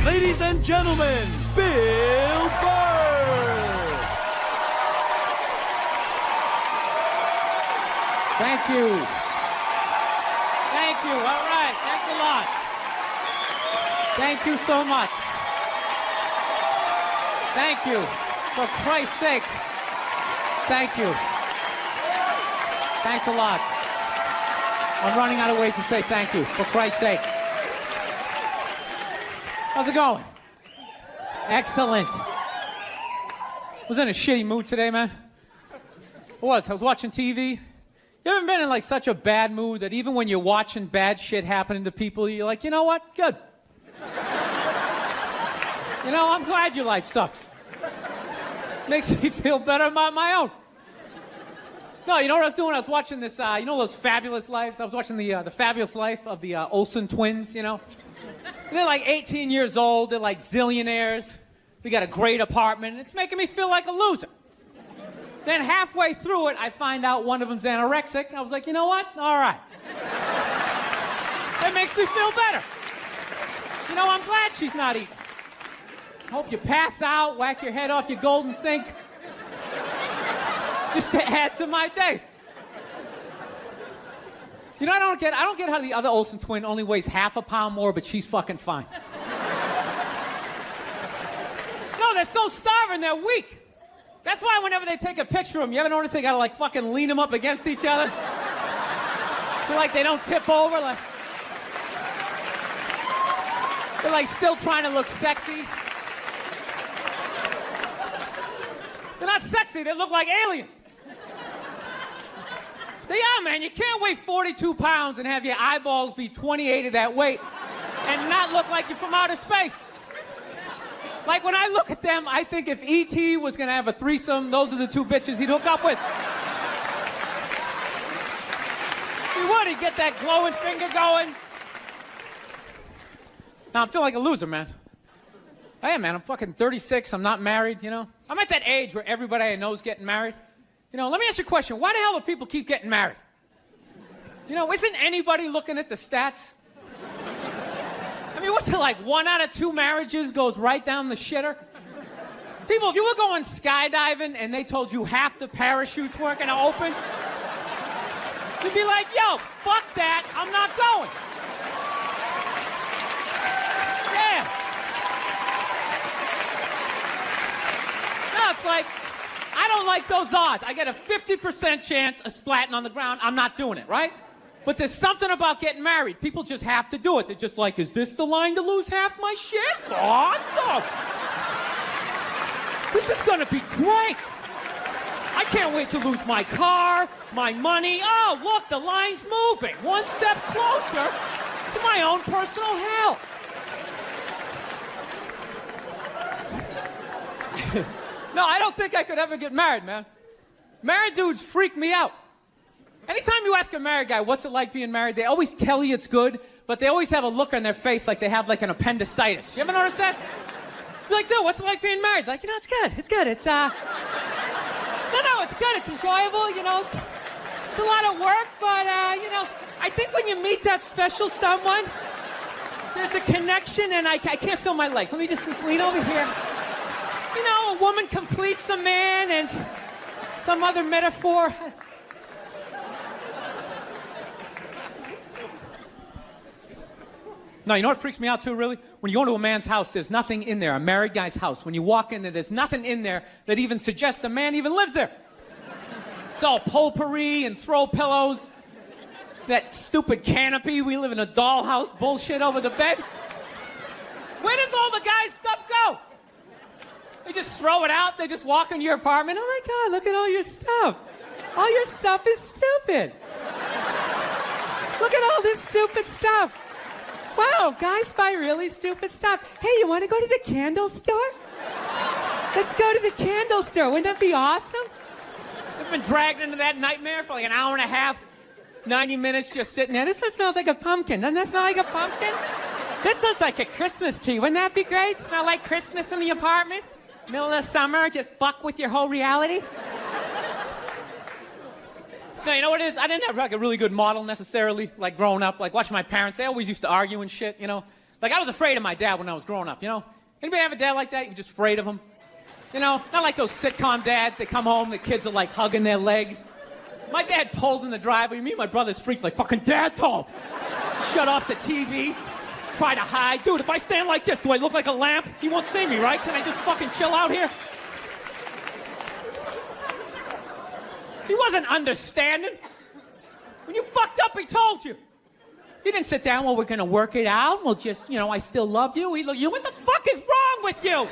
Ladies and gentlemen, Bill Burr. Thank you. Thank you. All right. Thanks a lot. Thank you so much. Thank you. For Christ's sake. Thank you. Thanks a lot. I'm running out of ways to say thank you. For Christ's sake. How's it going? Excellent. Was in a shitty mood today, man. I was watching TV. You ever been in like such a bad mood that even when you're watching bad shit happening to people, you're like, you know what? Good. You know, I'm glad your life sucks. Makes me feel better about my own. No, you know what I was doing? I was watching this, you know those Fabulous Lives? I was watching the Fabulous Life of the Olsen twins, you know? And they're like 18 years old. They're like zillionaires. They got a great apartment. It's making me feel like a loser. Then halfway through it, I find out one of them's anorexic. I was like, you know what? All right. That makes me feel better. You know, I'm glad she's not eating. Hope you pass out, whack your head off your golden sink. Just to add to my day. You know, I don't get how the other Olsen twin only weighs half a pound more, but she's fucking fine. No, they're so starving, they're weak. That's why whenever they take a picture of them, you ever notice they gotta like fucking lean them up against each other? So like they don't tip over, like... They're like still trying to look sexy. They're not sexy, they look like aliens. They are, man. You can't weigh 42 pounds and have your eyeballs be 28 of that weight and not look like you're from outer space. Like, when I look at them, I think if E.T. was going to have a threesome, those are the two bitches he'd hook up with. He would. He'd get that glowing finger going. Now, I'm feeling like a loser, man. I am, man. I'm fucking 36. I'm not married, you know? I'm at that age where everybody I know is getting married. You know, let me ask you a question. Why the hell do people keep getting married? You know, isn't anybody looking at the stats? I mean, what's it like? 1 out of 2 marriages goes right down the shitter? People, if you were going skydiving and they told you half the parachutes weren't going to open, you'd be like, yo, fuck that. I'm not going. Yeah. No, it's like... I don't like those odds. I get a 50% chance of splatting on the ground. I'm not doing it, right? But there's something about getting married. People just have to do it. They're just like, is this the line to lose half my shit? Awesome. This is going to be great. I can't wait to lose my car, my money. Oh, look, the line's moving. One step closer to my own personal hell. No, I don't think I could ever get married, man. Married dudes freak me out. Anytime you ask a married guy, what's it like being married, they always tell you it's good, but they always have a look on their face like they have like an appendicitis. You ever notice that? You're like, dude, what's it like being married? Like, you know, it's good. It's good. It's, No, it's good. It's enjoyable, you know. It's a lot of work, but, you know, I think when you meet that special someone, there's a connection, and I can't feel my legs. Let me just lean over here. You know, a woman completes a man and some other metaphor. No, you know what freaks me out too, really? When you go to a man's house, there's nothing in there, a married guy's house. When you walk in there, there's nothing in there that even suggests a man even lives there. It's all potpourri and throw pillows. That stupid canopy, we live in a dollhouse bullshit over the bed. Where does all the guy's stuff go? They just throw it out. They just walk into your apartment. Oh, my God, look at all your stuff. All your stuff is stupid. Look at all this stupid stuff. Wow, guys buy really stupid stuff. Hey, you want to go to the candle store? Let's go to the candle store. Wouldn't that be awesome? I've been dragged into that nightmare for like an hour and a half, 90 minutes just sitting there. This smells like a pumpkin. Doesn't that smell like a pumpkin? This looks like a Christmas tree. Wouldn't that be great? Smell like Christmas in the apartment? Middle of summer, just fuck with your whole reality. No, you know what it is? I didn't have like a really good model necessarily, like growing up, like watching my parents. They always used to argue and shit, you know. Like, I was afraid of my dad when I was growing up, you know? Anybody have a dad like that? You're just afraid of him? You know, not like those sitcom dads. They come home, the kids are like hugging their legs. My dad pulls in the driveway. Me and my brother's freaked like, fucking dad's home. Shut off the TV. Try to hide. Dude, if I stand like this, do I look like a lamp? He won't see me, right? Can I just fucking chill out here? He wasn't understanding. When you fucked up, he told you. He didn't sit down, well, we're gonna work it out. We'll just, you know, I still love you. He looked, what the fuck is wrong with you?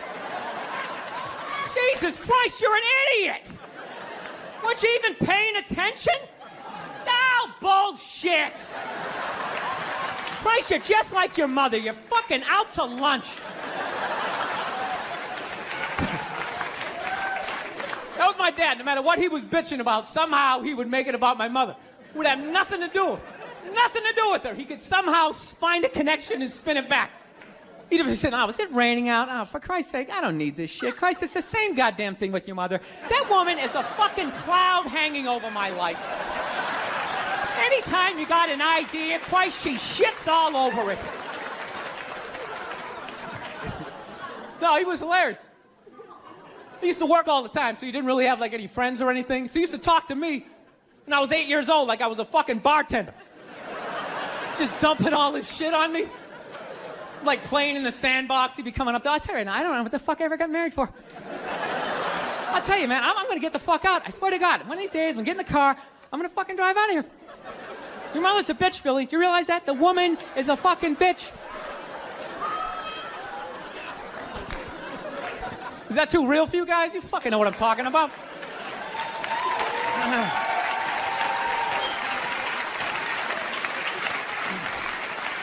Jesus Christ, you're an idiot. Weren't you even paying attention? No, bullshit. Christ, you're just like your mother. You're fucking out to lunch. That was my dad. No matter what he was bitching about, somehow he would make it about my mother. It would have nothing to do with her. He could somehow find a connection and spin it back. He'd have said, oh, is it raining out? Oh, for Christ's sake, I don't need this shit. Christ, it's the same goddamn thing with your mother. That woman is a fucking cloud hanging over my life. Anytime you got an idea, Christ, she shits all over it. No, he was hilarious. He used to work all the time, so he didn't really have like any friends or anything. So he used to talk to me when I was 8 years old like I was a fucking bartender. Just dumping all this shit on me. Like playing in the sandbox, he'd be coming up there. I'll tell you, I don't know what the fuck I ever got married for. I'll tell you, man, I'm gonna get the fuck out. I swear to God, one of these days, when I get in the car, I'm gonna fucking drive out of here. Your mother's a bitch, Billy. Do you realize that? The woman is a fucking bitch. Is that too real for you guys? You fucking know what I'm talking about.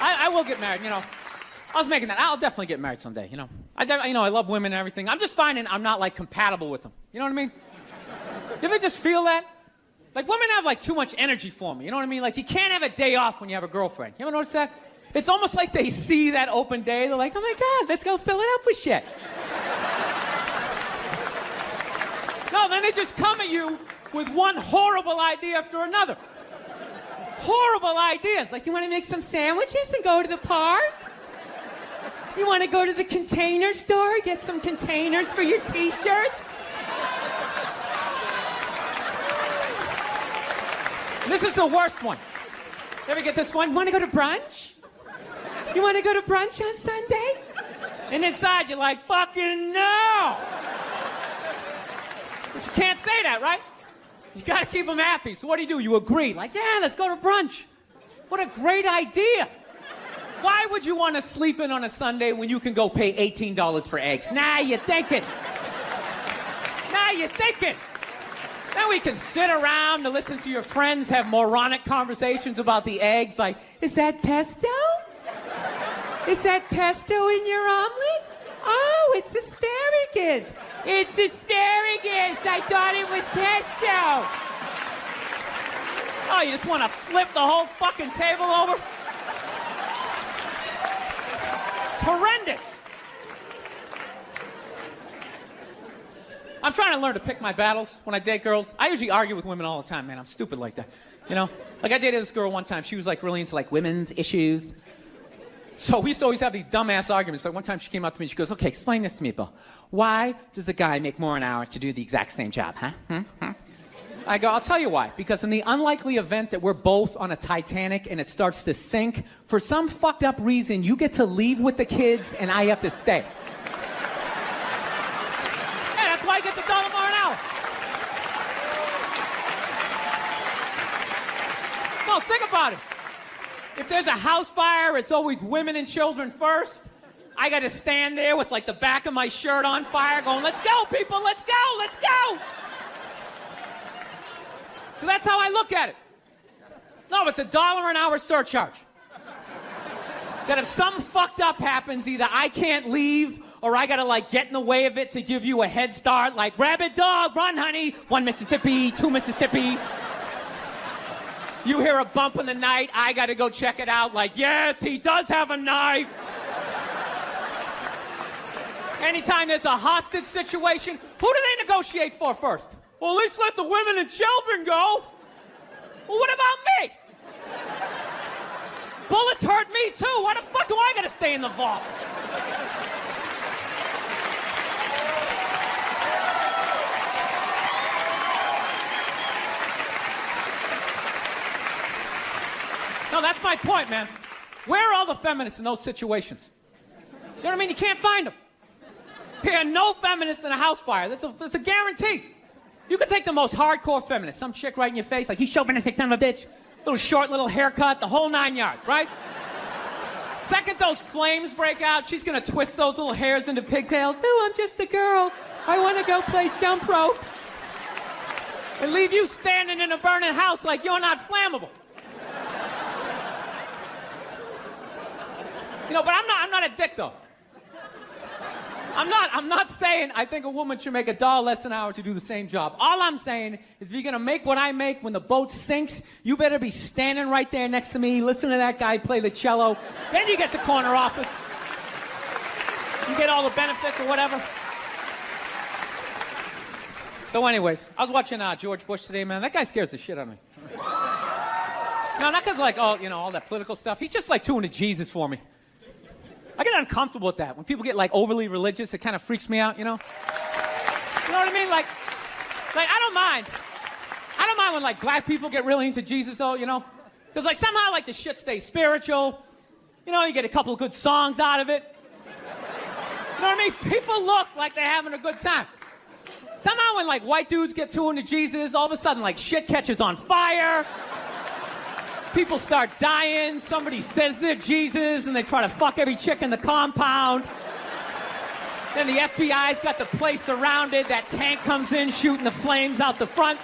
I will get married, you know. I was making that. I'll definitely get married someday, you know. I love women and everything. I'm just finding I'm not, like, compatible with them. You know what I mean? You ever just feel that? Like, women have, like, too much energy for me. You know what I mean? Like, you can't have a day off when you have a girlfriend. You ever notice that? It's almost like they see that open day. They're like, oh, my God, let's go fill it up with shit. No, then they just come at you with one horrible idea after another. Horrible ideas. Like, you want to make some sandwiches and go to the park? You want to go to the Container Store, get some containers for your T-shirts? This is the worst one. You ever get this one? Want to go to brunch? You want to go to brunch on Sunday? And inside you're like, fucking no! But you can't say that, right? You gotta keep them happy. So what do? You agree. Like, yeah, let's go to brunch. What a great idea. Why would you want to sleep in on a Sunday when you can go pay $18 for eggs? Nah, you're thinking. Then we can sit around and listen to your friends have moronic conversations about the eggs. Like, is that pesto? Is that pesto in your omelet? Oh, it's asparagus. It's asparagus. I thought it was pesto. Oh, you just want to flip the whole fucking table over? It's horrendous. I'm trying to learn to pick my battles when I date girls. I usually argue with women all the time, man. I'm stupid like that. You know? Like, I dated this girl one time. She was, like, really into, like, women's issues. So we used to always have these dumbass arguments. So one time she came up to me and she goes, okay, explain this to me, Bill. Why does a guy make more an hour to do the exact same job, huh? I go, I'll tell you why. Because in the unlikely event that we're both on a Titanic and it starts to sink, for some fucked up reason, you get to leave with the kids and I have to stay. Yeah, that's why I get the $1 more an hour. No, think about it. If there's a house fire, it's always women and children first. I got to stand there with, like, the back of my shirt on fire going, let's go, people, let's go, let's go. So that's how I look at it. No, it's $1 an hour surcharge. That if something fucked up happens, either I can't leave or I got to, like, get in the way of it to give you a head start, like, rabid dog, run, honey, 1 Mississippi, 2 Mississippi. You hear a bump in the night, I gotta go check it out, like, yes, he does have a knife. Anytime there's a hostage situation, who do they negotiate for first? Well, at least let the women and children go. Well, what about me? bullets hurt me too. Why the fuck do I gotta stay in the vault? No, that's my point, man. Where are all the feminists in those situations? You know what I mean? You can't find them. There are no feminists in a house fire. That's a guarantee. You could take the most hardcore feminist, some chick right in your face, like, he's chauvinistic son of a bitch, little short, little haircut, the whole 9 yards, right? Second those flames break out, she's gonna twist those little hairs into pigtails. No, I'm just a girl. I wanna go play jump rope. And leave you standing in a burning house like you're not flammable. You know, but I'm not a dick, though. I'm not saying I think a woman should make $1 less an hour to do the same job. All I'm saying is if you're gonna make what I make when the boat sinks, you better be standing right there next to me, listen to that guy play the cello. Then you get the corner office. You get all the benefits or whatever. So anyways, I was watching George Bush today, man. That guy scares the shit out of me. No, not because, like, all that political stuff. He's just like too into Jesus for me. I get uncomfortable with that. When people get, like, overly religious, it kind of freaks me out, you know? You know what I mean? Like I don't mind. I don't mind when, like, black people get really into Jesus, though, you know? Because, like, somehow, like, the shit stays spiritual. You know, you get a couple of good songs out of it. You know what I mean? People look like they're having a good time. Somehow when, like, white dudes get too into Jesus, all of a sudden, like, shit catches on fire. People start dying, somebody says they're Jesus, and they try to fuck every chick in the compound. Then the FBI's got the place surrounded, that tank comes in shooting the flames out the front.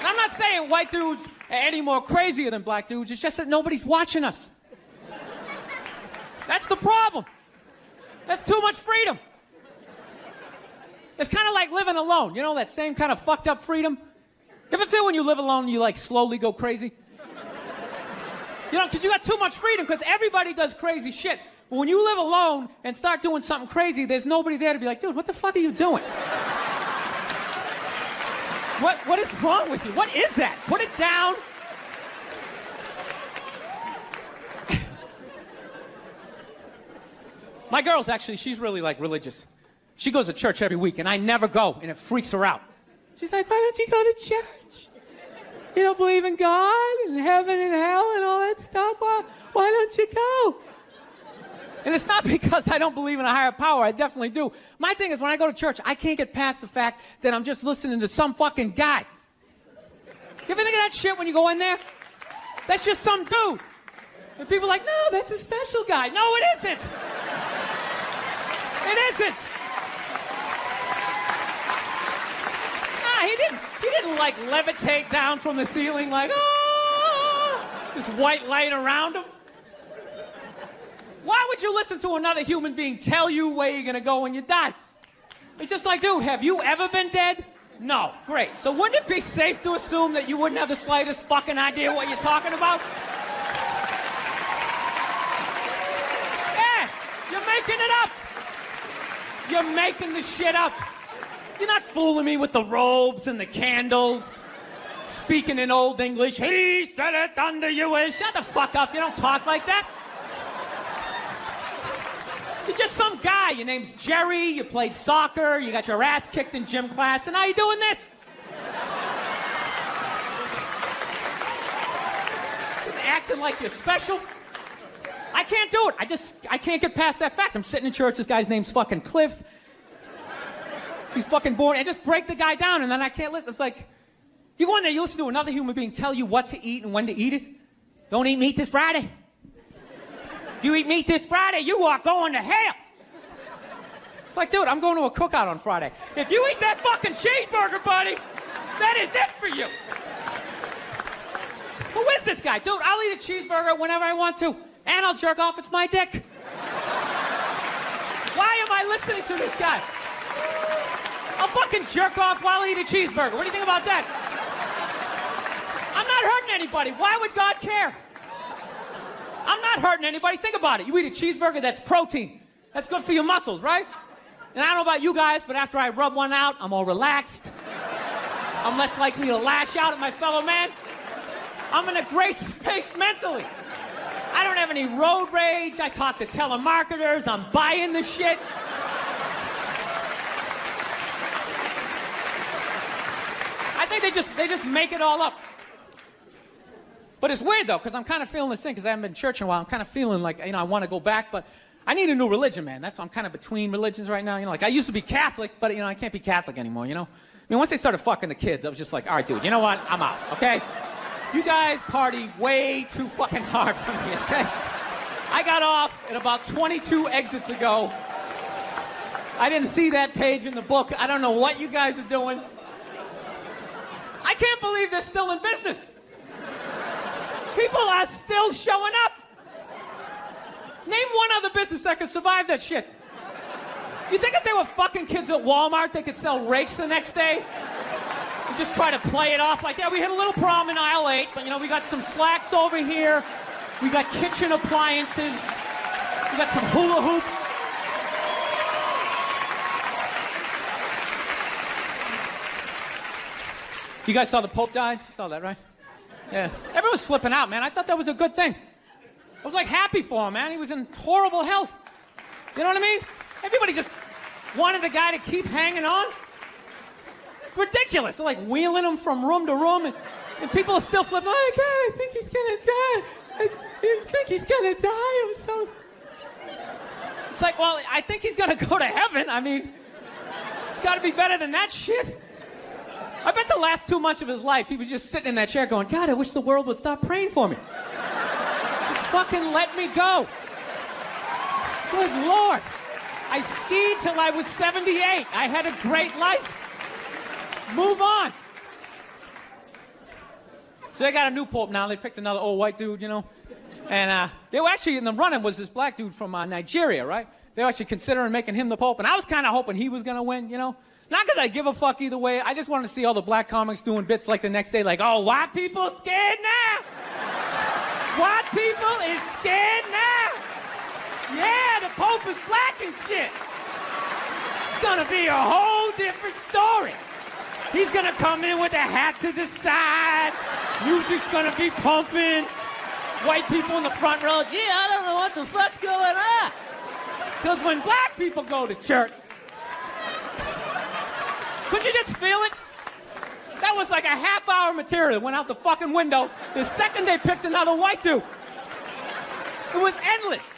And I'm not saying white dudes are any more crazier than black dudes, it's just that nobody's watching us. That's the problem. That's too much freedom. It's kind of like living alone, you know, that same kind of fucked up freedom? You ever feel when you live alone, you, like, slowly go crazy? You know, because you got too much freedom, because everybody does crazy shit. But when you live alone and start doing something crazy, there's nobody there to be like, dude, what the fuck are you doing? What is wrong with you? What is that? Put it down. My girl's actually, she's really, like, religious. She goes to church every week, and I never go, and it freaks her out. She's like, why don't you go to church? You don't believe in God and heaven and hell and all that stuff? Why don't you go? And it's not because I don't believe in a higher power. I definitely do. My thing is when I go to church, I can't get past the fact that I'm just listening to some fucking guy. You ever think of that shit when you go in there? That's just some dude. And people are like, no, that's a special guy. No, it isn't. It isn't. He didn't like levitate down from the ceiling like, oh, this white light around him. Why would you listen to another human being tell you where you're gonna go when you die? It's just like, dude, have you ever been dead? No. Great. So wouldn't it be safe to assume that you wouldn't have the slightest fucking idea what you're talking about? Yeah, you're making it up. You're making the shit up. You're not fooling me with the robes and the candles, speaking in Old English. He said it under you is. Shut the fuck up. You don't talk like that. You're just some guy. Your name's Jerry. You played soccer. You got your ass kicked in gym class. And now you're doing this. Acting like you're special. I can't do it. I can't get past that fact. I'm sitting in church. This guy's name's fucking Cliff. He's fucking born, and just break the guy down, and then I can't listen. It's like, you go in there, you listen to another human being tell you what to eat and when to eat it. Don't eat meat this Friday. If you eat meat this Friday, you are going to hell. It's like, dude, I'm going to a cookout on Friday. If you eat that fucking cheeseburger, buddy, that is it for you. Who is this guy? Dude, I'll eat a cheeseburger whenever I want to, and I'll jerk off. It's my dick. Why am I listening to this guy? I'll fucking jerk off while I eat a cheeseburger. What do you think about that? I'm not hurting anybody. Why would God care? I'm not hurting anybody. Think about it. You eat a cheeseburger, that's protein. That's good for your muscles, right? And I don't know about you guys, but after I rub one out, I'm all relaxed. I'm less likely to lash out at my fellow man. I'm in a great space mentally. I don't have any road rage. I talk to telemarketers. I'm buying the shit. I think they just make it all up. But it's weird, though, because I'm kind of feeling this thing, because I haven't been to church in a while. I'm kind of feeling like, I want to go back, but I need a new religion, man. That's why I'm kind of between religions right now. Like, I used to be Catholic, but, I can't be Catholic anymore, I mean, once they started fucking the kids, I was just like, all right, dude, you know what? I'm out, okay? You guys party way too fucking hard for me, okay? I got off at about 22 exits ago. I didn't see that page in the book. I don't know what you guys are doing. I can't believe they're still in business. People are still showing up. Name one other business that could survive that shit. You think if they were fucking kids at Walmart, they could sell rakes the next day? And just try to play it off like, yeah, we had a little problem in aisle 8, but we got some slacks over here. We got kitchen appliances. We got some hula hoops. You guys saw the Pope died? You saw that, right? Yeah. Everyone's flipping out, man. I thought that was a good thing. I was like happy for him, man. He was in horrible health. You know what I mean? Everybody just wanted the guy to keep hanging on. It's ridiculous. They're like wheeling him from room to room, and people are still flipping. Oh, God, I think he's gonna die. I think he's gonna die. I'm so... It's like, well, I think he's gonna go to heaven. I mean, it's gotta be better than that shit. I bet the last 2 months of his life, he was just sitting in that chair going, God, I wish the world would stop praying for me. Just fucking let me go. Good Lord. I skied till I was 78. I had a great life. Move on. So they got a new pope now. They picked another old white dude, And they were actually in the running was this black dude from Nigeria, right? They were actually considering making him the pope. And I was kind of hoping he was going to win, Not because I give a fuck either way. I just wanted to see all the black comics doing bits like the next day, like, oh, white people scared now? White people is scared now? Yeah, the Pope is black and shit. It's gonna be a whole different story. He's gonna come in with a hat to the side. Music's gonna be pumping. White people in the front row, gee, I don't know what the fuck's going on. Because when black people go to church, could you just feel it? That was like a half-hour material. It went out the fucking window the second they picked another white dude. It was endless.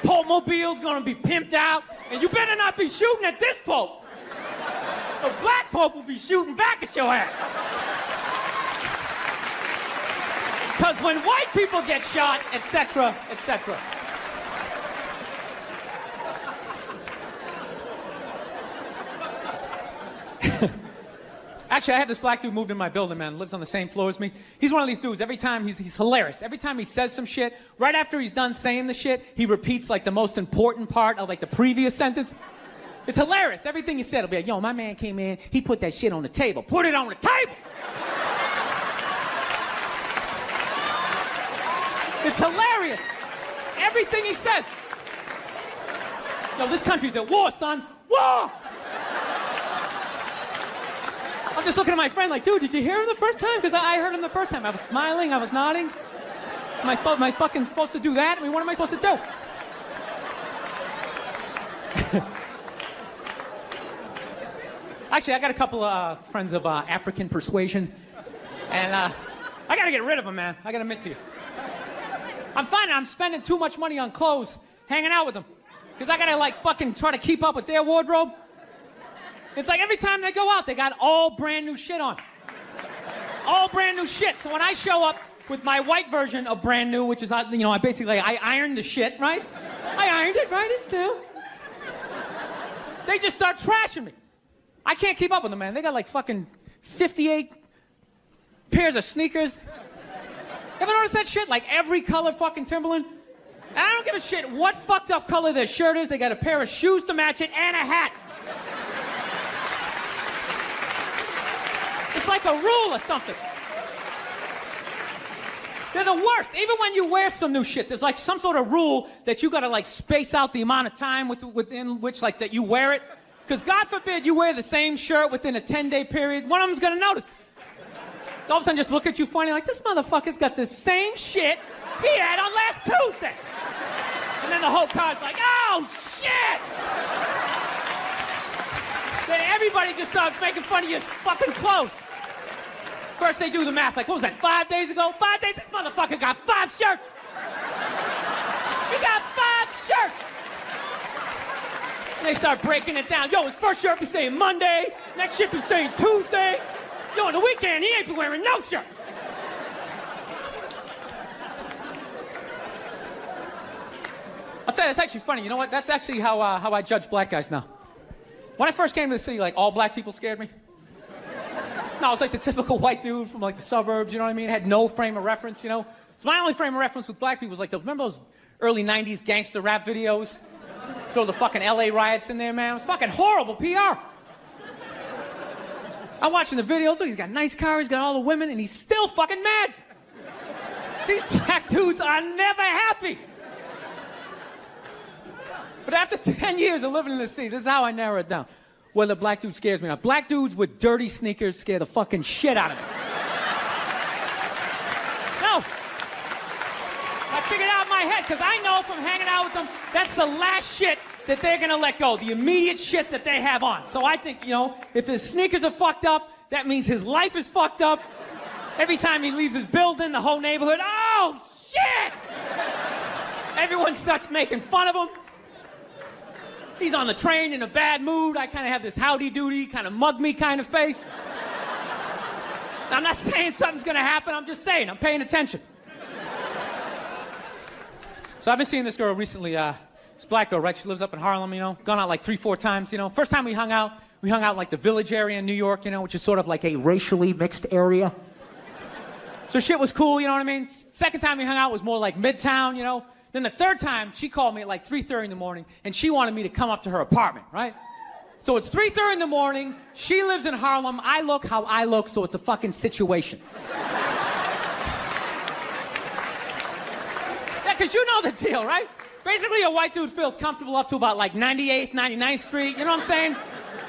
Pope Mobile's gonna be pimped out, and you better not be shooting at this Pope. The black Pope will be shooting back at your ass. Because when white people get shot, etc., etc. Actually, I had this black dude moved in my building, man. Lives on the same floor as me. He's one of these dudes. Every time he's hilarious. Every time he says some shit, right after he's done saying the shit, he repeats like the most important part of like the previous sentence. It's hilarious. Everything he said will be like, yo, my man came in, he put that shit on the table. Put it on the table! It's hilarious. Everything he says. Yo, this country's at war, son. War! I'm just looking at my friend like, dude, did you hear him the first time? Because I heard him the first time. I was smiling, I was nodding. Am I fucking supposed to do that? I mean, what am I supposed to do? Actually, I got a couple of friends of African persuasion. And I got to get rid of them, man. I got to admit to you. I'm finding I'm spending too much money on clothes hanging out with them. Because I got to, like, fucking try to keep up with their wardrobe. It's like every time they go out, they got all brand new shit on. All brand new shit. So when I show up with my white version of brand new, which is, I ironed the shit, right? I ironed it, right? It's new. They just start trashing me. I can't keep up with them, man. They got like fucking 58 pairs of sneakers. Ever notice that shit? Like every color fucking Timberland? And I don't give a shit what fucked up color their shirt is. They got a pair of shoes to match it and a hat. It's like a rule or something. They're the worst. Even when you wear some new shit, there's like some sort of rule that you gotta like space out the amount of time within which like that you wear it. Because God forbid you wear the same shirt within a 10-day period, one of them's gonna notice. all of a sudden just look at you funny like, this motherfucker's got the same shit he had on last Tuesday. And then the whole car's like, oh, shit! Then everybody just starts making fun of your fucking clothes. First they do the math, like, what was that, 5 days ago? 5 days? This motherfucker got 5 shirts! He got 5 shirts! And they start breaking it down. Yo, his first shirt be saying Monday, next shirt be saying Tuesday. Yo, on the weekend, he ain't be wearing no shirts. I'll tell you, it's actually funny. You know what? That's actually how I judge black guys now. When I first came to the city, like, all black people scared me. No, I was like the typical white dude from like the suburbs, you know what I mean? Had no frame of reference, you know? So my only frame of reference with black people was like, remember those early 90s gangster rap videos? Throw the fucking LA riots in there, man. It was fucking horrible PR. I'm watching the videos, look, he's got a nice car, he's got all the women, and he's still fucking mad. These black dudes are never happy. But after 10 years of living in the city, this is how I narrow it down. Whether black dude scares me or not. Black dudes with dirty sneakers scare the fucking shit out of me. No. I figured out in my head, because I know from hanging out with them, that's the last shit that they're gonna let go. The immediate shit that they have on. So I think, you know, if his sneakers are fucked up, that means his life is fucked up. Every time he leaves his building, the whole neighborhood, oh, shit! Everyone starts making fun of him. He's on the train in a bad mood. I kind of have this howdy-doody, kind of mug-me kind of face. Now, I'm not saying something's going to happen. I'm just saying. I'm paying attention. So I've been seeing this girl recently. This black girl, right? She lives up in Harlem, you know. Gone out like 3-4 times, you know. First time we hung out like the Village area in New York, you know, which is sort of like a racially mixed area. So shit was cool, you know what I mean? Second time we hung out was more like Midtown, you know. Then the third time, she called me at like 3:30 in the morning, and she wanted me to come up to her apartment, right? So it's 3:30 in the morning, she lives in Harlem, I look how I look, so it's a fucking situation. Yeah, because you know the deal, right? Basically, a white dude feels comfortable up to about like 98th, 99th Street, you know what I'm saying?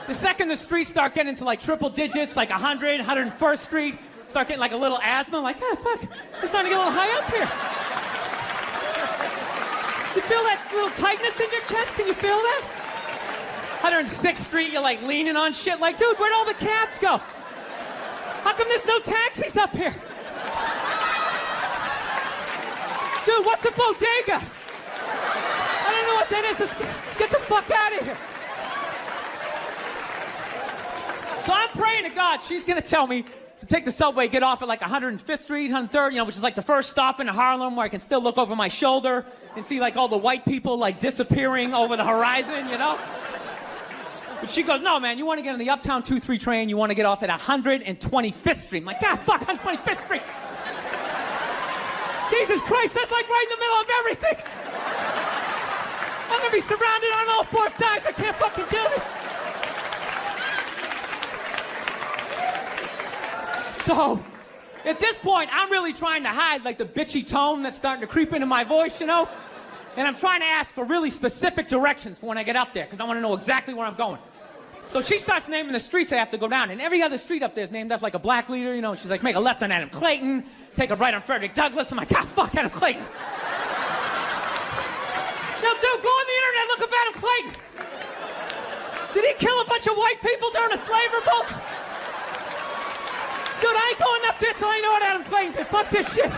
The second the streets start getting into like triple digits, like 100, 101st Street, start getting like a little asthma, like, oh, fuck, it's starting to get a little high up here. You feel that little tightness in your chest? Can you feel that? 106th Street, you're like leaning on shit like, dude, where'd all the cabs go? How come there's no taxis up here? Dude, what's a bodega? I don't know what that is. Let's get the fuck out of here. So I'm praying to God she's gonna tell me to take the subway, get off at like 105th Street, 103rd, you know, which is like the first stop in Harlem where I can still look over my shoulder and see like all the white people like disappearing over the horizon, you know? But she goes, no, man, you want to get on the Uptown 2-3 train, you want to get off at 125th Street. I'm like, God, fuck, 125th Street. Jesus Christ, that's like right in the middle of everything. I'm going to be surrounded on all 4 sides. I can't fucking do this. So, at this point, I'm really trying to hide like the bitchy tone that's starting to creep into my voice, you know? And I'm trying to ask for really specific directions for when I get up there, because I want to know exactly where I'm going. So she starts naming the streets I have to go down, and every other street up there is named after like a black leader, you know? She's like, make a left on Adam Clayton, take a right on Frederick Douglass. I'm like, ah, fuck Adam Clayton. Yo, dude, go on the internet, look up Adam Clayton. Did he kill a bunch of white people during a slave revolt? Dude, I ain't going up there till I know what Adam Clayton did. Fuck this shit.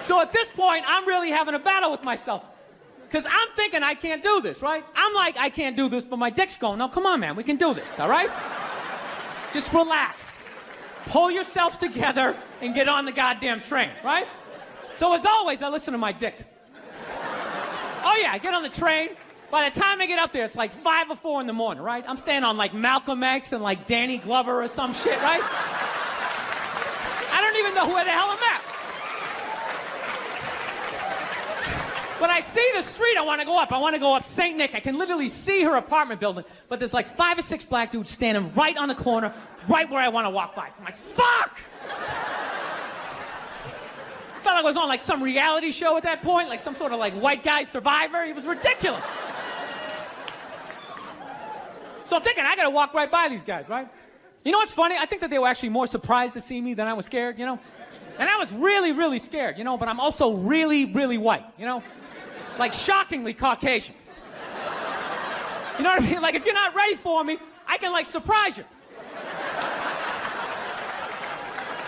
So at this point, I'm really having a battle with myself. Because I'm thinking I can't do this, right? I'm like, I can't do this, but my dick's going, no, come on, man, we can do this, all right? Just relax. Pull yourself together and get on the goddamn train, right? So as always, I listen to my dick. Oh yeah, I get on the train. By the time I get up there, it's like 5 or 4 in the morning, right? I'm staying on like Malcolm X and like Danny Glover or some shit, right? I don't even know where the hell I'm at. When I see the street I want to go up, I want to go up St. Nick. I can literally see her apartment building, but there's like 5 or 6 black dudes standing right on the corner, right where I want to walk by. So I'm like, fuck! I felt like I was on like some reality show at that point, like some sort of like white guy survivor. It was ridiculous. So I'm thinking, I gotta walk right by these guys, right? You know what's funny? I think that they were actually more surprised to see me than I was scared, you know? And I was really, really scared, you know, but I'm also really, really white, you know? Like shockingly Caucasian. You know what I mean? Like if you're not ready for me, I can like surprise you.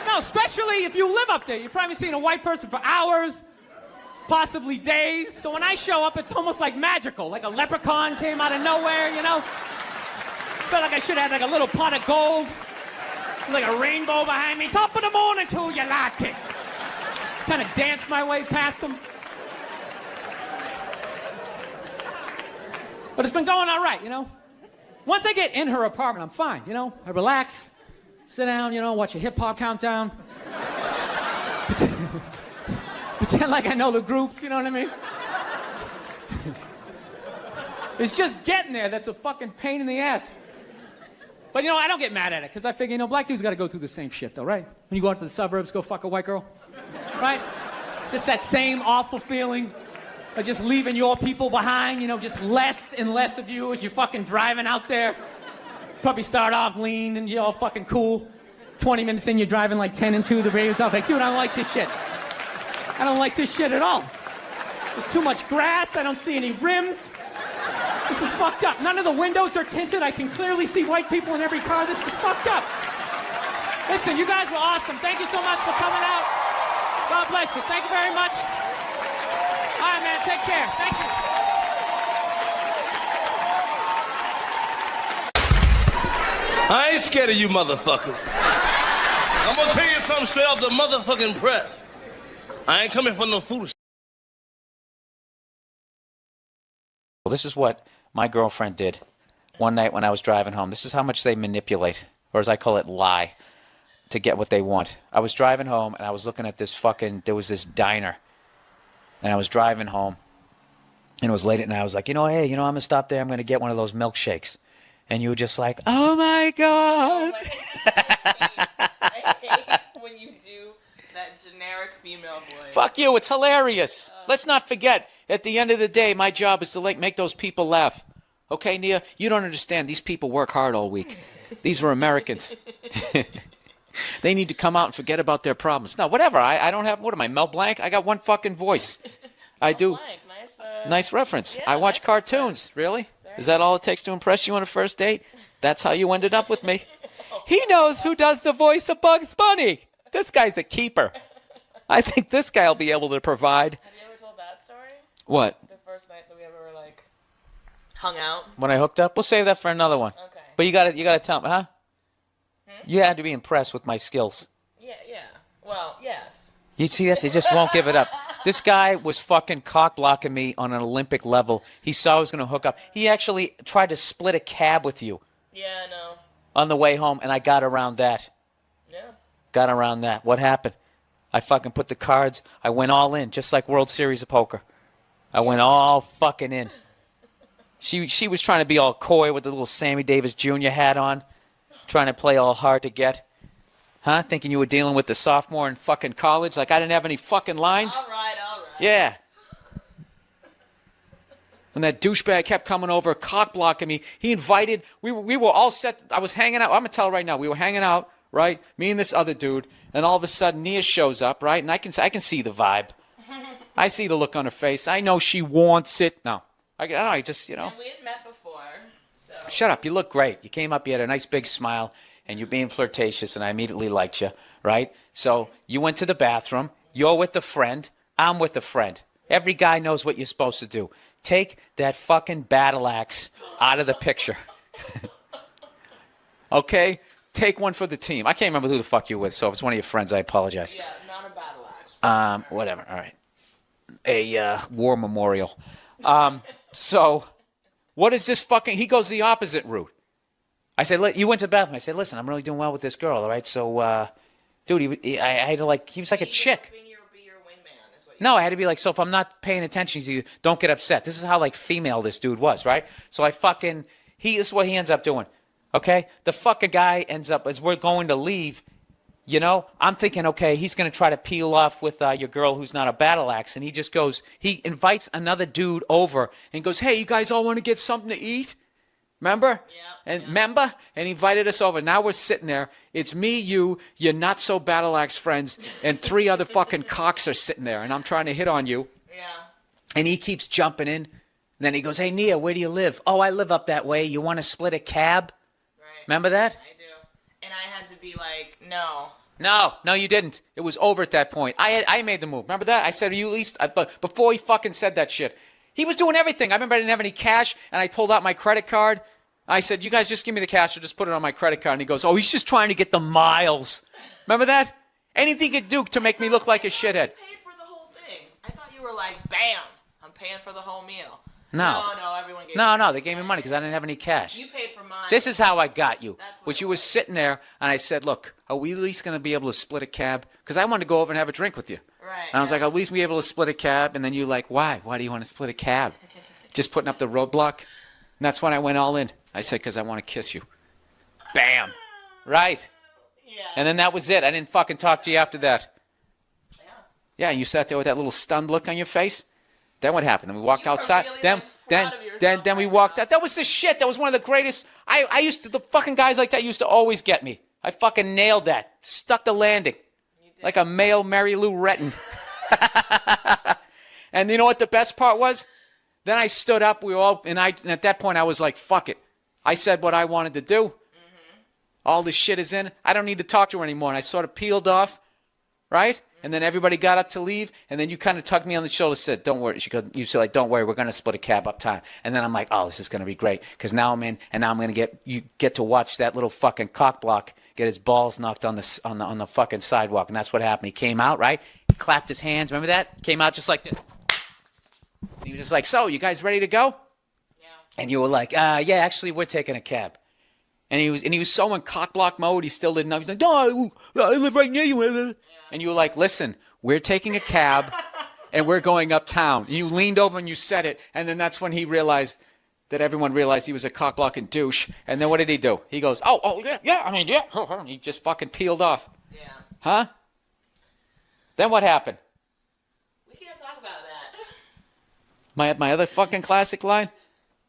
No, especially if you live up there. You've probably seen a white person for hours, possibly days. So when I show up, it's almost like magical. Like a leprechaun came out of nowhere, you know? Felt like I should have had like a little pot of gold. Like a rainbow behind me. Top of the morning to you like it. Kind of danced my way past them. But it's been going all right, you know? Once I get in her apartment, I'm fine, you know? I relax, sit down, you know, watch a hip-hop countdown. Pretend like I know the groups, you know what I mean? It's just getting there that's a fucking pain in the ass. But, you know, I don't get mad at it, because I figure, you know, black dudes got to go through the same shit, though, right? When you go out to the suburbs, go fuck a white girl, right? Just that same awful feeling of just leaving your people behind, you know, just less and less of you as you're fucking driving out there. Probably start off lean and you're all fucking cool. 20 minutes in, you're driving like 10 and 2, the radio's off. Like, dude, I don't like this shit. I don't like this shit at all. There's too much grass, I don't see any rims. This is fucked up. None of the windows are tinted. I can clearly see white people in every car. This is fucked up. Listen, you guys were awesome. Thank you so much for coming out. God bless you. Thank you very much. All right, man. Take care. Thank you. I ain't scared of you motherfuckers. I'm gonna tell you something straight off the motherfucking press. I ain't coming for no foolishness. Well, this is what my girlfriend did one night when I was driving home. This is how much they manipulate, or as I call it, lie, to get what they want. I was driving home, and I was looking at there was this diner, and I was driving home, and it was late at night. I was like, hey, I'm going to stop there. I'm going to get one of those milkshakes. And you were just like, oh, my God. I hate when you do that generic female voice. Fuck you. It's hilarious. Let's not forget, at the end of the day, my job is to make those people laugh. Okay, Nia? You don't understand. These people work hard all week. These are Americans. They need to come out and forget about their problems. No, whatever. I don't have, what am I, Mel Blanc? I got one fucking voice. I do. Blanc. Nice reference. Yeah, I watch nice cartoons. Really? Is that all it takes to impress you on a first date? That's how you ended up with me. He knows who does the voice of Bugs Bunny. This guy's a keeper. I think this guy will be able to provide. Have you ever told that story? What? The first night that we ever hung out. When I hooked up? We'll save that for another one. Okay. But you gotta tell me, huh? You had to be impressed with my skills. Yeah. Well, yes. You see that? They just won't give it up. This guy was fucking cock-blocking me on an Olympic level. He saw I was going to hook up. He actually tried to split a cab with you. Yeah, I know. On the way home, and I got around that. Yeah. Got around that. What happened? I fucking put the cards. I went all in, just like World Series of Poker. I went all fucking in. She was trying to be all coy with the little Sammy Davis Jr. hat on, trying to play all hard to get. Huh? Thinking you were dealing with the sophomore in fucking college, like I didn't have any fucking lines? All right. Yeah. When that douchebag kept coming over, cock-blocking me, he invited, we were all set, I was hanging out, I'm going to tell right now, we were hanging out, right, me and this other dude, and all of a sudden Nia shows up, right, and I can see the vibe. I see the look on her face. I know she wants it. No. I just, And we had met before, so. Shut up. You look great. You came up, you had a nice big smile, and you're being flirtatious, and I immediately liked you, right? So you went to the bathroom. You're with a friend. I'm with a friend. Every guy knows what you're supposed to do. Take that fucking battle axe out of the picture. Okay? Take one for the team. I can't remember who the fuck you're with, so if it's one of your friends, I apologize. Yeah, not a battle axe. Whatever. All right. A war memorial. So what is this fucking... He goes the opposite route. I said, you went to the bathroom. I said, listen, I'm really doing well with this girl, all right? So, dude, I had to he was like a chick. Be your wingman is what No, I had to be like, so if I'm not paying attention to you, don't get upset. This is how, female this dude was, right? So this is what he ends up doing, okay? The fucking guy ends up, as we're going to leave, I'm thinking, okay, he's going to try to peel off with your girl who's not a battle axe, and he invites another dude over and goes, hey, you guys all want to get something to eat? Remember? Yeah. And remember? And he invited us over. Now we're sitting there. It's me, you, your not so battle axe friends, and 3 other fucking cocks are sitting there. And I'm trying to hit on you. Yeah. And he keeps jumping in. And then he goes, hey, Nia, where do you live? Oh, I live up that way. You want to split a cab? Right. Remember that? I do. And I had to be like, no. No, you didn't. It was over at that point. I made the move. Remember that? I said, you at least, but before he fucking said that shit, he was doing everything. I remember I didn't have any cash, and I pulled out my credit card. I said, you guys just give me the cash or just put it on my credit card. And he goes, oh, he's just trying to get the miles. Remember that? Anything he could do to make me look like a shithead. You paid for the whole thing. I thought you were like, bam, I'm paying for the whole meal. No, everyone gave No, they gave me money because I didn't have any cash. You paid for mine. This is how I got you. That's what Which it you were was. sitting there, and I said, look, are we at least going to be able to split a cab? Because I wanted to go over and have a drink with you. Right. And I was like, I'll at least be able to split a cab. And then you're like, why? Why do you want to split a cab? Just putting up the roadblock? And that's when I went all in. I said, because I want to kiss you. Bam. Right. Yeah. And then that was it. I didn't fucking talk to you after that. Yeah. Yeah, and you sat there with that little stunned look on your face. Then what happened? Then we walked You were outside. really, then like, then proud of yourself then we right walked now. out. That was the shit. That was one of the greatest. I used to, the fucking guys like that used to always get me. I fucking nailed that. Stuck the landing. Like a male Mary Lou Retton. And you know what the best part was? Then I stood up. And at that point I was like, fuck it. I said what I wanted to do. Mm-hmm. All this shit is in. I don't need to talk to her anymore. And I sort of peeled off, right? And then everybody got up to leave, and then you kind of tugged me on the shoulder and said, don't worry. You said, like, don't worry, we're going to split a cab uptown. And then I'm like, oh, this is going to be great, because now I'm in, and now I'm going to get to watch that little fucking cock block get his balls knocked on the fucking sidewalk. And that's what happened. He came out, right? He clapped his hands. Remember that? Came out just like this. And he was just like, so, you guys ready to go? Yeah. And you were like, yeah, actually, we're taking a cab. And he was so in cock block mode, he still didn't know. He's like, no, I live right near you. Yeah. And you were like, listen, we're taking a cab, and we're going uptown. And you leaned over and you said it, and then that's when he realized that everyone realized he was a cock blocking douche. And then what did he do? He goes, oh, yeah, I mean, yeah. And he just fucking peeled off. Yeah. Huh? Then what happened? We can't talk about that. My other fucking classic line?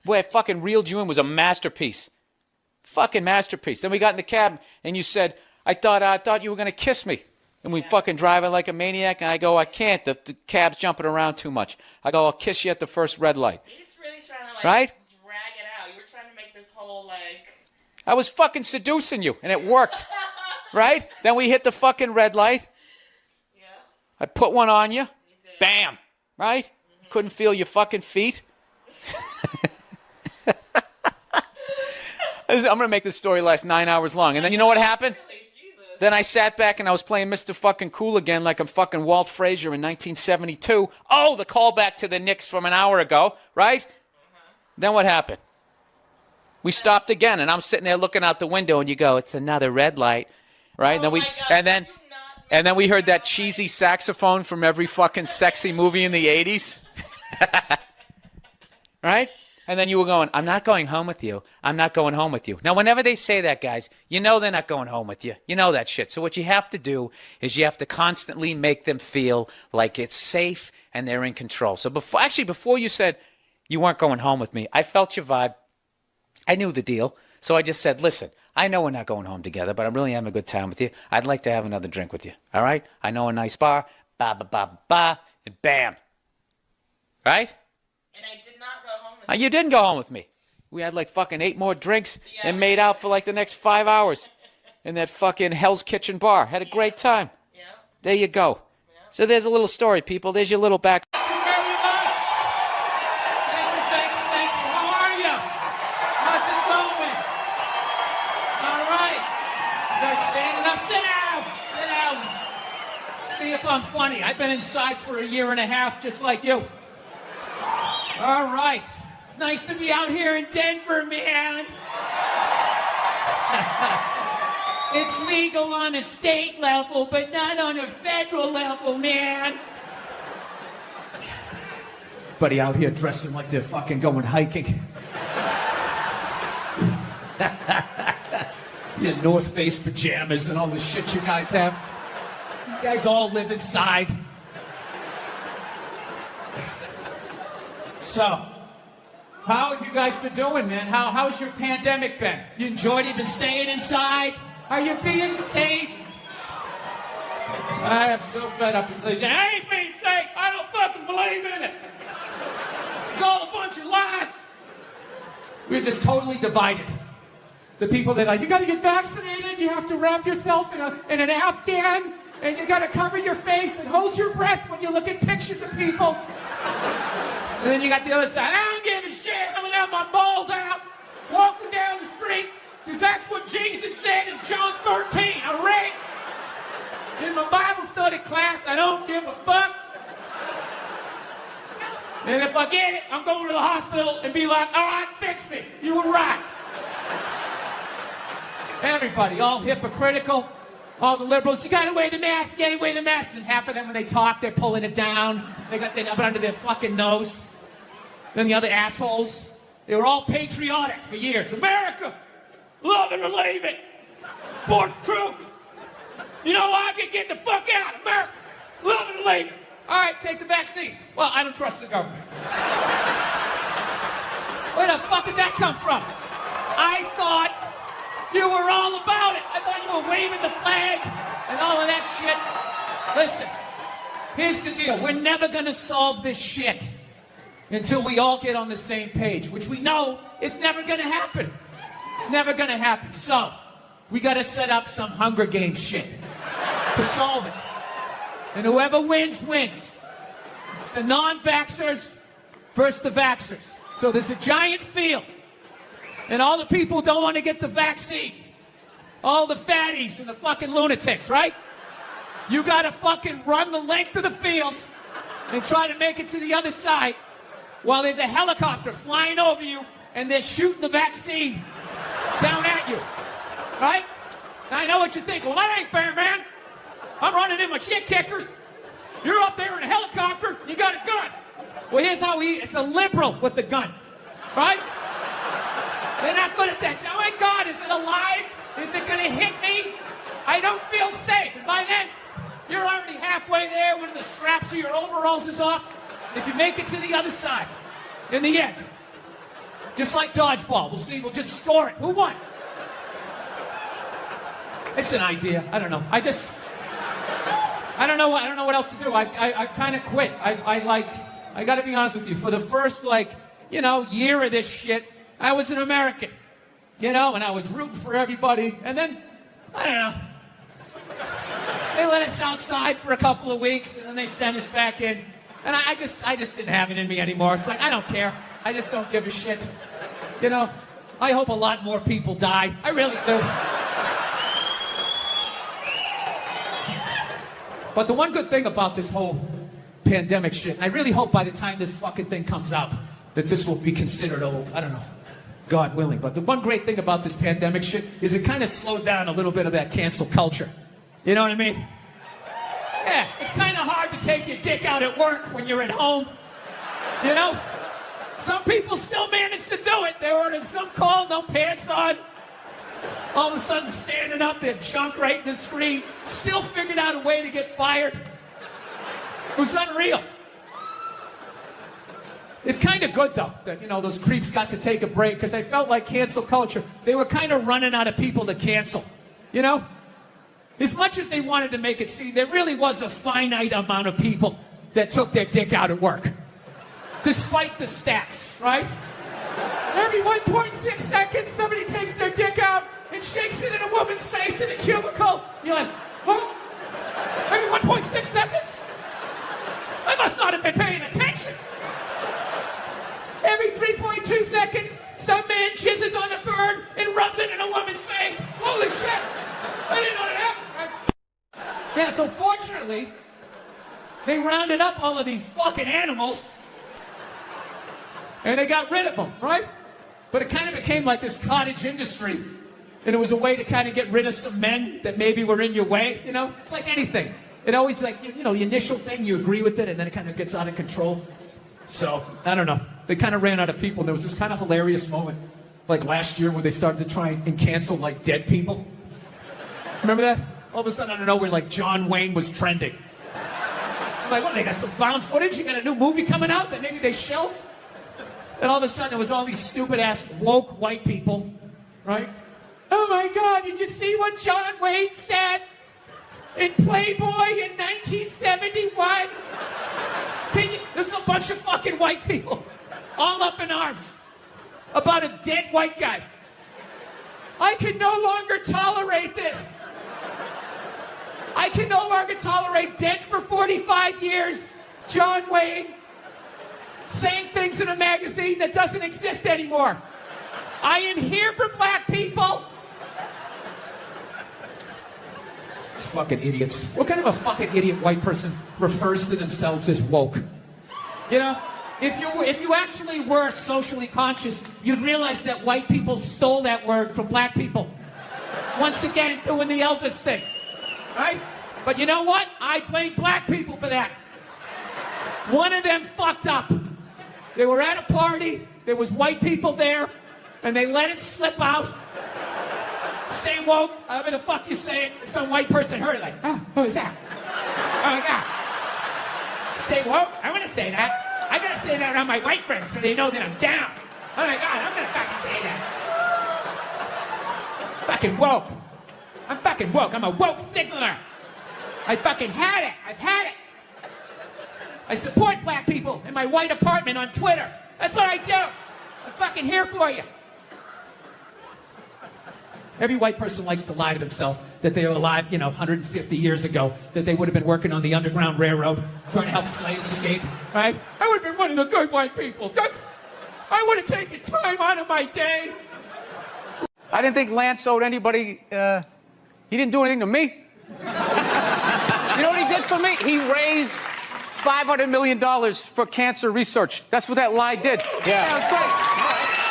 Boy, I fucking reeled you in was a masterpiece. Fucking masterpiece. Then we got in the cab, and you said, I thought you were going to kiss me. And we fucking driving like a maniac, and I go, I can't. The cab's jumping around too much. I go, I'll kiss you at the first red light. You're just really trying to, like, Right? drag it out. You were trying to make this whole, like... I was fucking seducing you, and it worked. Right? Then we hit the fucking red light. Yeah. I put one on you. You did. Bam. Right? Mm-hmm. Couldn't feel your fucking feet. I'm going to make this story last 9 hours long. And then you know what happened? Really? Jesus. Then I sat back and I was playing Mr. fucking Cool again like I'm fucking Walt Frazier in 1972. Oh, the callback to the Knicks from an hour ago, right? Then what happened? We stopped again, and I'm sitting there looking out the window, and you go, it's another red light, right? Oh and my God, and did you not and then we heard that make cheesy saxophone from every fucking sexy movie in the 80s. Right? And then you were going, I'm not going home with you. I'm not going home with you. Now, whenever they say that, guys, you know they're not going home with you. You know that shit. So what you have to do is you have to constantly make them feel like it's safe and they're in control. So before you said you weren't going home with me, I felt your vibe. I knew the deal. So I just said, listen, I know we're not going home together, but I'm really having a good time with you. I'd like to have another drink with you. All right? I know a nice bar. Ba, ba, ba, ba, and bam. Right? And I did not go home with You didn't go home with me. We had like fucking 8 more drinks and made out for like the next 5 hours in that fucking Hell's Kitchen bar. Had a great time. Yeah. There you go. So there's a little story, people. There's your little back. Thank you very much. Thank you. How are you? How's it going? All right. They're standing up. Sit down. Sit down. See if I'm funny. I've been inside for 1.5 years, just like you. All right. It's nice to be out here in Denver, man. It's legal on a state level, but not on a federal level, man. Buddy out here dressing like they're fucking going hiking. Your North Face pajamas and all the shit you guys have. You guys all live inside. So, How have you guys been doing, man? How's your pandemic been? You enjoyed it? You been staying inside? Are you being safe? I am so fed up with religion. I ain't being safe. I don't fucking believe in it. It's all a bunch of lies. We're just totally divided. The people that are like, you gotta get vaccinated, you have to wrap yourself in an Afghan, and you gotta cover your face and hold your breath when you look at pictures of people. And then you got the other side, I don't give a shit, I'm gonna have my balls out, walking down the street, because that's what Jesus said in John 13, I read in my Bible study class, I don't give a fuck. And if I get it, I'm going to the hospital and be like, all right, fix me, you were right. Everybody, all hypocritical, all the liberals, you gotta wear the mask, you gotta wear the mask. And half of them, when they talk, they're pulling it down. They got it up under their fucking nose. Then the other assholes, they were all patriotic for years. America, love it or leave it. Support the troops. You know why? I can get the fuck out. America, love it or leave it. All right, take the vaccine. Well, I don't trust the government. Where the fuck did that come from? I thought you were all about it. I thought you were waving the flag and all of that shit. Listen, here's the deal. We're never going to solve this shit until we all get on the same page, which we know is never going to happen. It's never going to happen. So, we got to set up some Hunger Games shit to solve it. And whoever wins, wins. It's the non-vaxxers versus the vaxxers. So there's a giant field. And all the people who don't want to get the vaccine. All the fatties and the fucking lunatics, right? You gotta fucking run the length of the field and try to make it to the other side while there's a helicopter flying over you and they're shooting the vaccine down at you. Right? Now, I know what you think. Well, that ain't fair, man. I'm running in my shit kickers. You're up there in a helicopter. You got a gun. Well, here's how it's a liberal with the gun. Right? They're not good at that. Oh my God, is it alive? Is it going to hit me? I don't feel safe. And by then, you're already halfway there when the straps of your overalls is off. If you make it to the other side, in the end, just like dodgeball, we'll see. We'll just score it. Who won? It's an idea. I don't know. I don't know what else to do. I kind of quit. I got to be honest with you. For the first year of this shit, I was an American, and I was rooting for everybody. And then, I don't know, they let us outside for a couple of weeks, and then they sent us back in. And I just didn't have it in me anymore. It's like, I don't care. I just don't give a shit. I hope a lot more people die. I really do. But the one good thing about this whole pandemic shit, and I really hope by the time this fucking thing comes out, that this will be considered old. I don't know. God willing. But the one great thing about this pandemic shit is it kind of slowed down a little bit of that cancel culture. You know what I mean? Yeah, it's kind of hard to take your dick out at work when you're at home. Some people still manage to do it. They were in some call, no pants on. All of a sudden standing up, their junk right in the screen. Still figured out a way to get fired. It was unreal. It's kind of good, though, that, those creeps got to take a break, because I felt like cancel culture, they were kind of running out of people to cancel, As much as they wanted to make it seem, there really was a finite amount of people that took their dick out at work. Despite the stats, right? Every 1.6 seconds, somebody takes their dick out and shakes it in a woman's face in a cubicle. You're like, what? Every 1.6 seconds? I must not have been paying attention. Every 3.2 seconds, some man jizzes on a bird and rubs it in a woman's face. Holy shit! I didn't know that happened. Yeah, so fortunately, they rounded up all of these fucking animals and they got rid of them, right? But it kind of became like this cottage industry. And it was a way to kind of get rid of some men that maybe were in your way, It's like anything. It always the initial thing, you agree with it, and then it kind of gets out of control. So, I don't know. They kind of ran out of people. There was this kind of hilarious moment, like last year, where they started to try and cancel, dead people. Remember that? All of a sudden, I don't know, where, John Wayne was trending. I'm like, what, they got some found footage? You got a new movie coming out that maybe they shelved? And all of a sudden, there was all these stupid-ass woke white people, right? Oh, my God, did you see what John Wayne said in Playboy in 1971? There's a bunch of fucking white people all up in arms about a dead white guy. I can no longer tolerate this. I can no longer tolerate dead for 45 years, John Wayne, saying things in a magazine that doesn't exist anymore. I am here for black people. These fucking idiots. What kind of a fucking idiot white person refers to themselves as woke? You know, if you actually were socially conscious, you'd realize that white people stole that word from black people. Once again, doing the Elvis thing, right? But you know what? I blame black people for that. One of them fucked up. They were at a party, there was white people there, and they let it slip out. Stay woke, however the fuck you say it. Some white person heard it like, oh, who is that? Oh my God. Stay woke? I want to say that. I gotta say that around my white friends so they know that I'm down. Oh my God, I'm gonna fucking say that. Fucking woke. I'm fucking woke. I'm a woke signaler. I fucking had it. I've had it. I support black people in my white apartment on Twitter. That's what I do. I'm fucking here for you. Every white person likes to lie to themselves that they were alive, 150 years ago, that they would have been working on the Underground Railroad, trying to help slaves escape, right? I would have been one of the good white people. I would have taken time out of my day. I didn't think Lance owed anybody, he didn't do anything to me. You know what he did for me? He raised $500 million for cancer research. That's what that lie did. Yeah, that was great.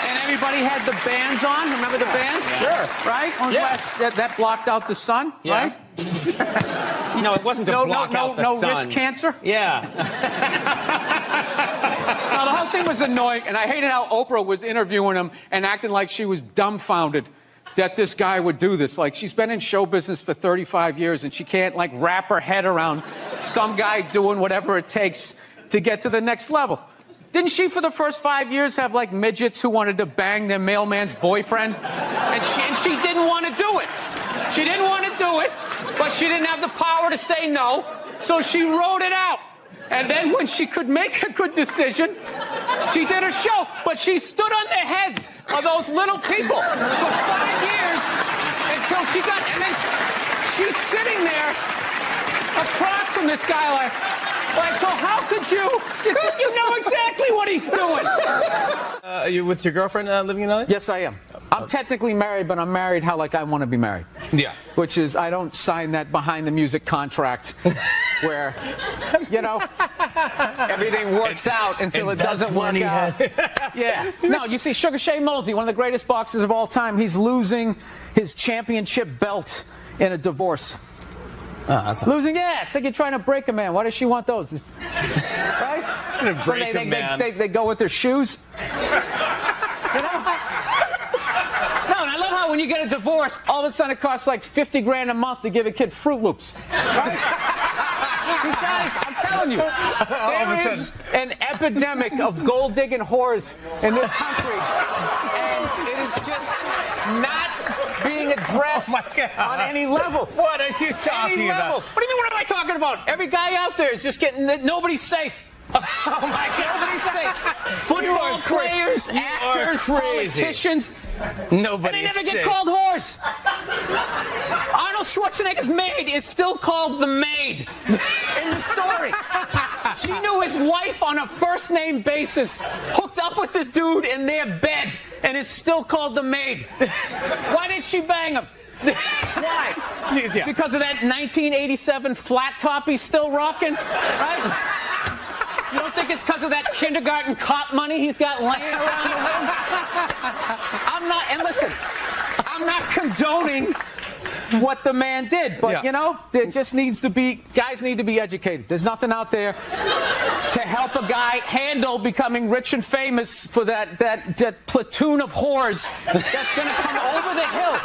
And everybody had the bands on. Remember the bands? Sure. Right? Yeah. That blocked out the sun, Yeah. right? It wasn't to block out the sun. No risk cancer? Yeah. Now, the whole thing was annoying, and I hated how Oprah was interviewing him and acting like she was dumbfounded that this guy would do this. Like, she's been in show business for 35 years, and she can't, wrap her head around some guy doing whatever it takes to get to the next level. Didn't she, for the first 5 years, have, midgets who wanted to bang their mailman's boyfriend? And she didn't want to do it. She didn't want to do it, but she didn't have the power to say no, so she wrote it out. And then when she could make a good decision, she did a show. But she stood on the heads of those little people for 5 years until she got... And then she's sitting there across from this guy like, so how could you... You know exactly what he's doing. Are you with your girlfriend living in LA? Yes, I am. I'm technically married, but I'm married how I want to be married. Yeah. Which is, I don't sign that behind the music contract where, everything works out until it doesn't work out. Yeah. No, you see, Sugar Shane Mosley, one of the greatest boxers of all time, he's losing his championship belt in a divorce. Losing, it's like you're trying to break a man. Why does she want those? Right? It's gonna break a man. They go with their shoes. No, and I love how when you get a divorce, all of a sudden it costs like 50 grand a month to give a kid Fruit Loops. Right? These guys, I'm telling you, there is an epidemic of gold-digging whores in this country, and it is just not being addressed on any level. What are you talking about? What do you mean, what am I talking about? Every guy out there is just getting... Nobody's safe. Oh, my God. Nobody's safe. Football players, actors, politicians. Nobody. And they never get called whores. Arnold Schwarzenegger's maid is still called the maid in the story. She knew his wife on a first-name basis, hooked up with this dude in their bed, and is still called the maid. Why did she bang him? Why? Yeah. Because of that 1987 flat top he's still rocking, right? You don't think it's because of that kindergarten cop money he's got laying around the room? And listen, I'm not condoning what the man did, but there just needs to be, guys need to be educated. There's nothing out there to help a guy handle becoming rich and famous for that platoon of whores that's gonna come over the hill.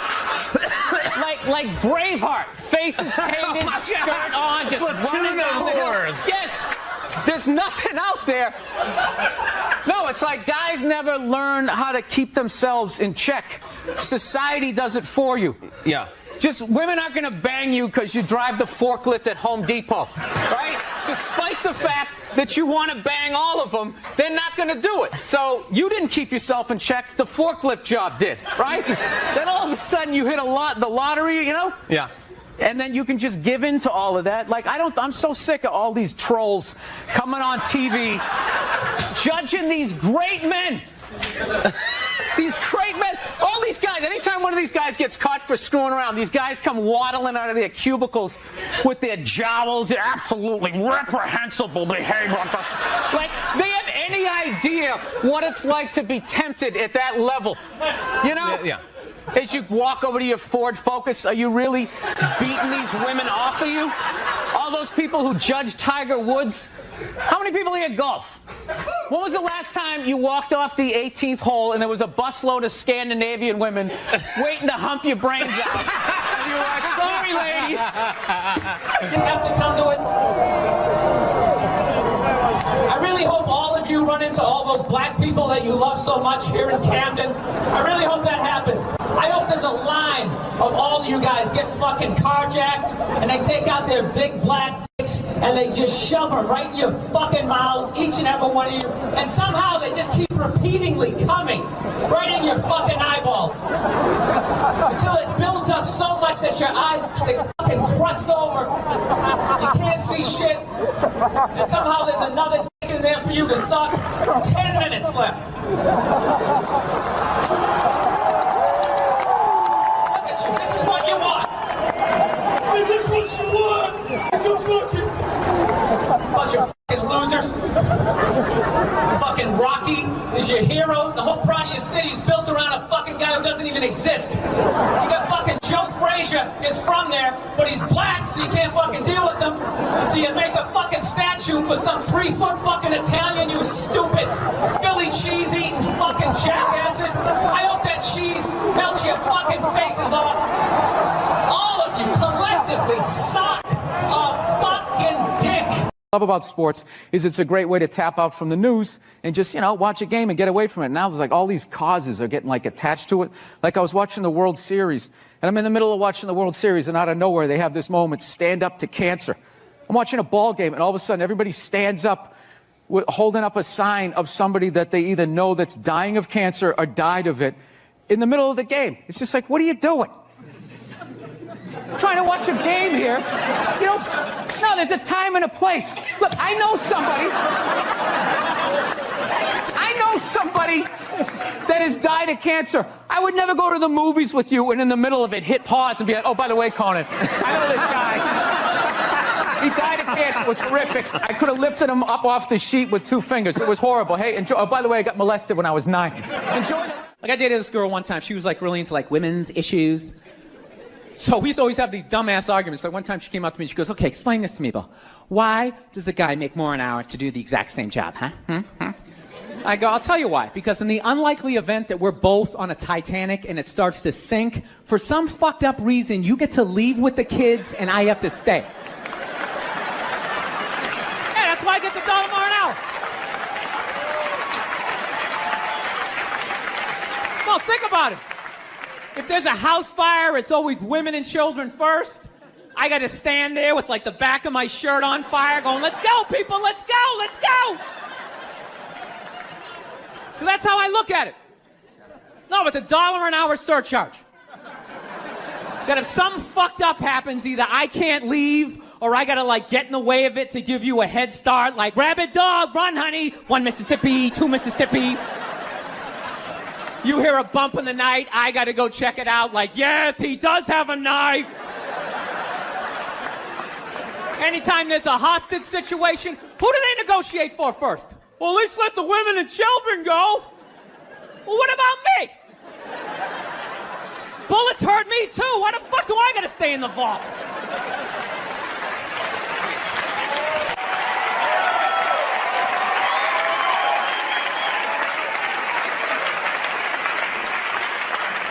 Like Braveheart, faces painted, skirt on, just running down the hill. Yes. There's nothing out there. No, it's like guys never learn how to keep themselves in check. Society does it for you. Yeah. Just women aren't going to bang you because you drive the forklift at Home Depot, right? Despite the fact that you want to bang all of them, they're not going to do it. So you didn't keep yourself in check. The forklift job did, right? Then all of a sudden you hit the lottery, you know? Yeah. And then you can just give in to all of that. Like, I'm so sick of all these trolls coming on TV, judging these great men. These great men, all these guys, anytime one of these guys gets caught for screwing around, these guys come waddling out of their cubicles with their jowls, their absolutely reprehensible behavior. Like, they have any idea what it's like to be tempted at that level. You know? Yeah. As you walk over to your Ford Focus, are you really beating these women off of you? All those people who judge Tiger Woods. How many people here golf? When was the last time you walked off the 18th hole and there was a busload of Scandinavian women waiting to hump your brains out? And you were like, sorry, ladies. Didn't have to come to it. I really hope all of you run into all those black people that you love so much here in Camden. I really hope that happens. I hope there's a line of all of you guys getting fucking carjacked and they take out their big black dicks and they just shove them right in your fucking mouths, each and every one of you, and somehow they just keep repeatedly coming right in your fucking eyeballs until it builds up so much that your eyes they fucking crust over, you can't see shit, and somehow there's another dick in there for you to suck. 10 minutes left. Look at you, this is what you want. This is what you want. It's a fucking bunch of fucking losers. Fucking Rocky is your hero. The whole pride of your city is built around a fucking guy who doesn't even exist. You got fucking Joe Frazier is from there, but he's black, so you can't fucking deal with him. So you make a fucking statue for some 3-foot fucking Italian, you stupid Philly cheese eating fucking jackasses. I hope that cheese melts your fucking faces off. All of you collectively suck a fucking dick. Love about sports is it's a great way to tap out from the news and just, you know, watch a game and get away from it. Now there's like all these causes are getting like attached to it. Like I was watching the World Series and I'm in the middle of watching the World Series and out of nowhere they have this moment, stand up to cancer. I'm watching a ball game and all of a sudden everybody stands up holding up a sign of somebody that they either know that's dying of cancer or died of it in the middle of the game. It's just like, what are you doing? Trying to watch a game here. You know, no, there's a time and a place. Look, I know somebody that has died of cancer. I would never go to the movies with you and in the middle of it hit pause and be like, oh, by the way, Conan, I know this guy. He died of cancer. It was horrific. I could have lifted him up off the sheet with 2 fingers. It was horrible. Hey, enjoy. Oh, by the way, I got molested when I was 9. Enjoy the... Like I dated this girl one time. She was like really into like women's issues. So we used to always have these dumbass arguments. Like one time she came up to me and she goes, okay, explain this to me, Bill. Why does a guy make more an hour to do the exact same job, huh? I go, I'll tell you why. Because in the unlikely event that we're both on a Titanic and it starts to sink, for some fucked up reason, you get to leave with the kids and I have to stay. Yeah, that's why I get the $1 more an hour. No, think about it. If there's a house fire, it's always women and children first. I got to stand there with like the back of my shirt on fire going, let's go, people, let's go, let's go. So that's how I look at it. No, it's $1 an hour surcharge. That if something fucked up happens, either I can't leave or I got to like get in the way of it to give you a head start, like rabid dog, run honey, 1 Mississippi, 2 Mississippi. You hear a bump in the night, I gotta go check it out, like, yes, he does have a knife. Anytime there's a hostage situation, who do they negotiate for first? Well, at least let the women and children go. Well, what about me? Bullets hurt me too. Why the fuck do I gotta stay in the vault?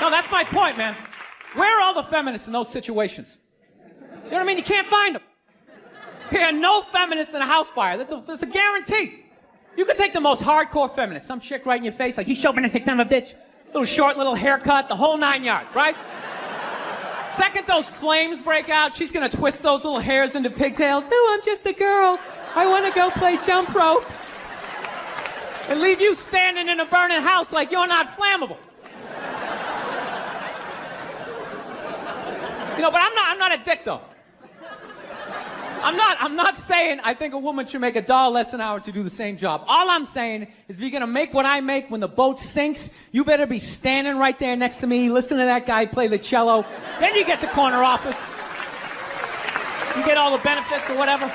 No, that's my point, man. Where are all the feminists in those situations? You know what I mean? You can't find them. There are no feminists in a house fire. That's a guarantee. You could take the most hardcore feminist, some chick right in your face, like, you chauvinistic son of a bitch, little short, little haircut, the whole 9 yards, right? Second those flames break out, she's gonna twist those little hairs into pigtails. No, I'm just a girl. I wanna go play jump rope. And leave you standing in a burning house like you're not flammable. You know, but I'm not a dick though. I'm not saying I think a woman should make $1 less an hour to do the same job. All I'm saying is if you're gonna make what I make when the boat sinks, you better be standing right there next to me, listen to that guy play the cello. Then you get the corner office. You get all the benefits or whatever.